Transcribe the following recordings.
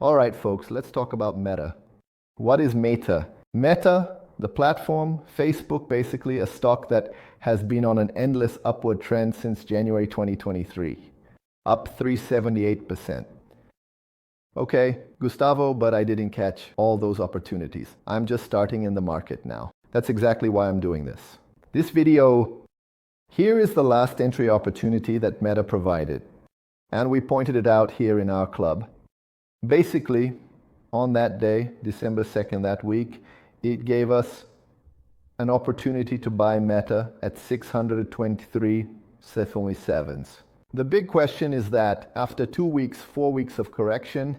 All right, folks, let's talk about Meta. What is Meta? Meta, the platform, Facebook, basically a stock that has been on an endless upward trend since January 2023, up 378%. Okay, Gustavo, but I didn't catch all those opportunities. I'm just starting in the market now. That's exactly why I'm doing this. This video, here is the last entry opportunity that Meta provided. And we pointed it out here in our club. Basically, on that day, December 2nd, that week, it gave us an opportunity to buy Meta at 623.77. The big question is that after 2 weeks, 4 weeks of correction,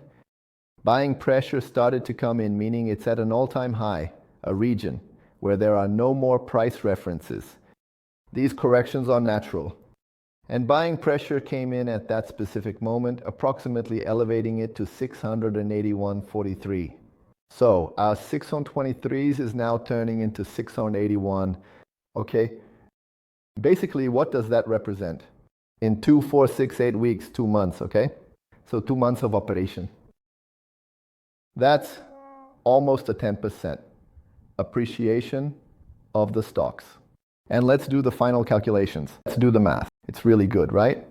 buying pressure started to come in, meaning it's at an all-time high, a region where there are no more price references. These corrections are natural. And buying pressure came in at that specific moment, approximately elevating it to 681.43. So our 623s is now turning into 681. Okay. Basically, what does that represent? In 2, 4, 6, 8 weeks, 2 months, okay? So 2 months of operation. That's almost a 10% appreciation of the stocks. And let's do the final calculations. Let's do the math. It's really good, right?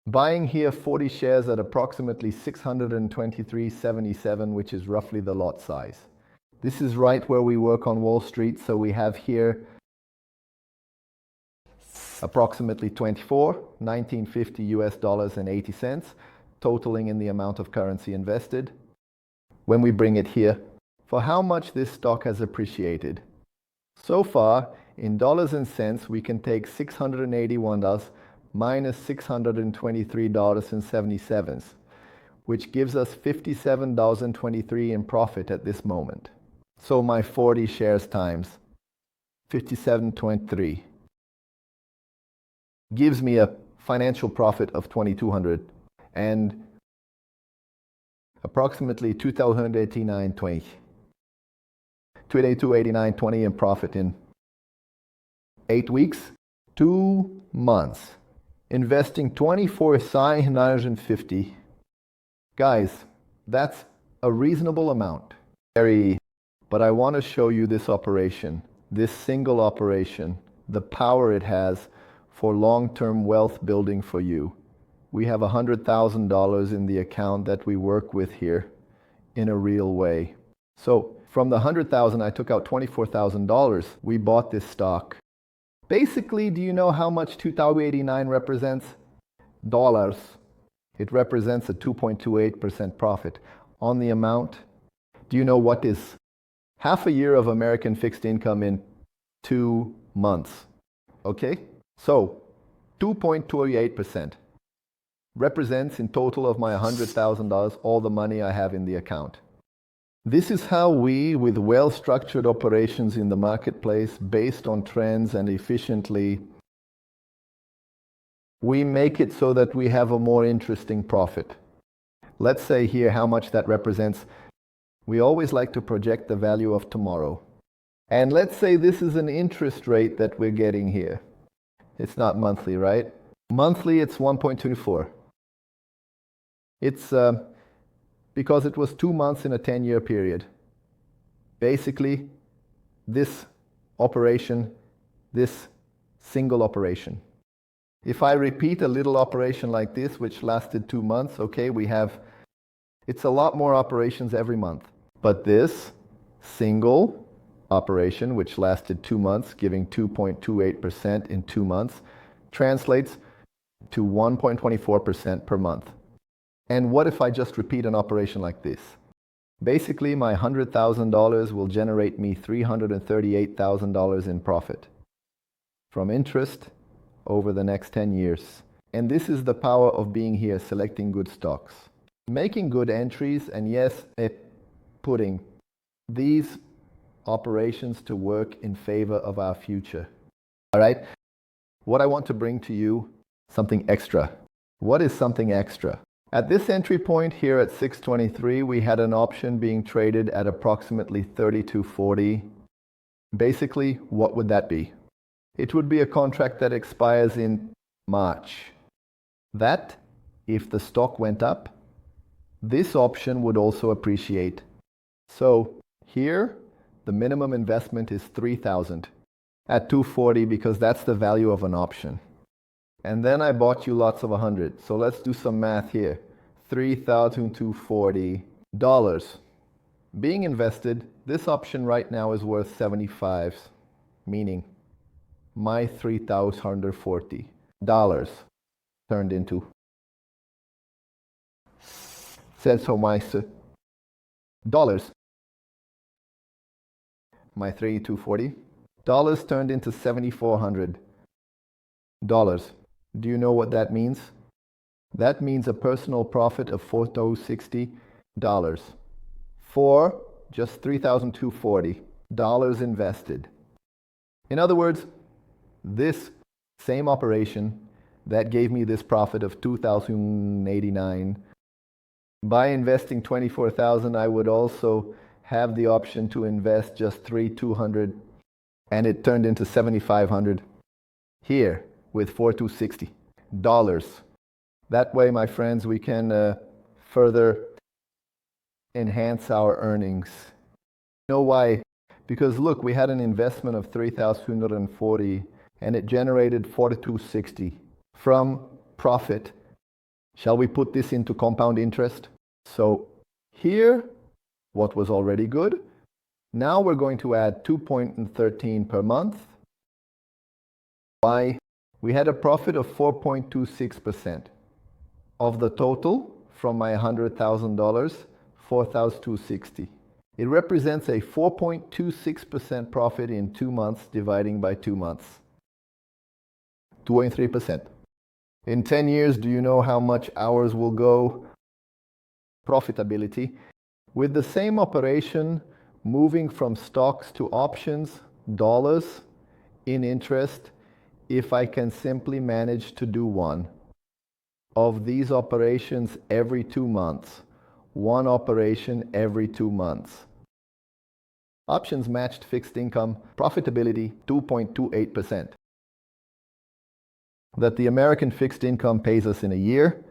Buying here 40 shares at approximately 623.77, which is roughly the lot size. This is right where we work on Wall Street, so we have here approximately 1950 US dollars and 80 cents, totaling in the amount of currency invested. When we bring it here, for how much this stock has appreciated. So far, in dollars and cents, we can take $681 minus $623.77, which gives us $57.23 in profit at this moment. So my 40 shares times 57.23 gives me a financial profit of $2,200 and approximately $2,089.20. $2,289.20 in profit in 8 weeks, 2 months, investing $24,950. Guys, that's a reasonable amount. But I want to show you this operation, this single operation, the power it has for long-term wealth building for you. We have $100,000 in the account that we work with here in a real way. So from the $100,000, I took out $24,000. We bought this stock. Basically, do you know how much 2,089 represents? Dollars. It represents a 2.28% profit on the amount. Do you know what is half a year of American fixed income in 2 months? Okay? So 2.28% represents in total of my $100,000 all the money I have in the account. This is how we, with well-structured operations in the marketplace, based on trends and efficiently, we make it so that we have a more interesting profit. Let's say here how much that represents. We always like to project the value of tomorrow. And let's say this is an interest rate that we're getting here. It's not monthly, right? Monthly, it's 1.24. It's because it was 2 months in a 10-year period. Basically, this operation, this single operation. If I repeat a little operation like this, which lasted 2 months, okay, it's a lot more operations every month. But this single operation, which lasted 2 months, giving 2.28% in 2 months, translates to 1.24% per month. And what if I just repeat an operation like this? Basically, my $100,000 will generate me $338,000 in profit from interest over the next 10 years. And this is the power of being here, selecting good stocks, making good entries, and yes, putting these operations to work in favor of our future. All right? What I want to bring to you, something extra. What is something extra? At this entry point here at 623, we had an option being traded at approximately 32.40. Basically, what would that be? It would be a contract that expires in March. That, if the stock went up, this option would also appreciate. So here, the minimum investment is 3,000 at 240 because that's the value of an option. And then I bought you lots of 100. So let's do some math here. $3,240. Being invested, this option right now is worth 75, meaning my $3,240 turned into dollars. My $3,240 turned into $7,400. Do you know what that means? That means a personal profit of $4,060 for just $3,240 invested. In other words, this same operation that gave me this profit of $2,089, by investing $24,000, I would also have the option to invest just $3,200, and it turned into $7,500 here with $4,260. That way, my friends, we can further enhance our earnings. You know why? Because look, we had an investment of $3,240 and it generated $4,260 from profit. Shall we put this into compound interest? So here, what was already good, now we're going to add 2.13 per month. Why? We had a profit of 4.26%. Of the total, from my $100,000, 4,260. It represents a 4.26% profit in 2 months, dividing by 2 months. 2.3%. In 10 years, do you know how much ours will go? Profitability. With the same operation, moving from stocks to options, dollars, in interest, if I can simply manage to do one of these operations every 2 months, one operation every 2 months. Options matched fixed income, profitability 2.28%. That the American fixed income pays us in a year.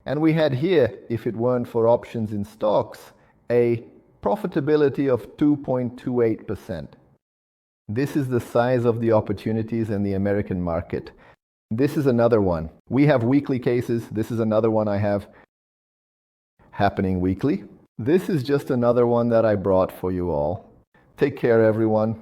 And we had here, if it weren't for options in stocks, a profitability of 2.28%. This is the size of the opportunities in the American market. This is another one. We have weekly cases. This is another one I have happening weekly. This is just another one that I brought for you all. Take care, everyone.